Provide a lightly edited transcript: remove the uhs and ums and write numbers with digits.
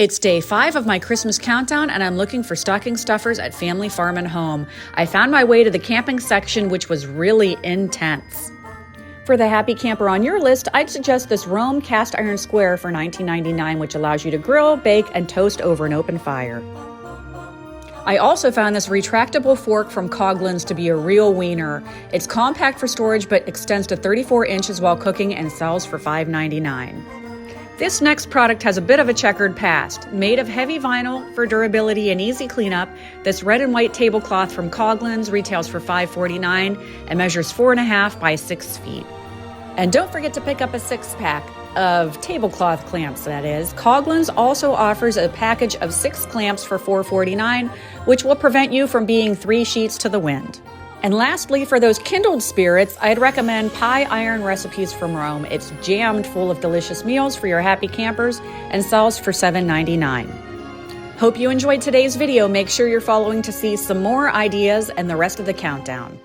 It's day 5 of my Christmas countdown, and I'm looking for stocking stuffers at Family Farm and Home. I found my way to the camping section, which was really intense. For the happy camper on your list, I'd suggest this Rome cast iron square for $19.99, which allows you to grill, bake, and toast over an open fire. I also found this retractable fork from Coghlan's to be a real wiener. It's compact for storage but extends to 34 inches while cooking and sells for $5.99. This next product has a bit of a checkered past. Made of heavy vinyl for durability and easy cleanup, this red and white tablecloth from Coghlan's retails for $5.49 and measures 4.5 by 6 feet. And don't forget to pick up a 6-pack of tablecloth clamps, that is. Coghlan's also offers a package of 6 clamps for $4.49, which will prevent you from being 3 sheets to the wind. And lastly, for those kindled spirits, I'd recommend Pie Iron Recipes from Rome. It's jammed full of delicious meals for your happy campers and sells for $7.99. Hope you enjoyed today's video. Make sure you're following to see some more ideas and the rest of the countdown.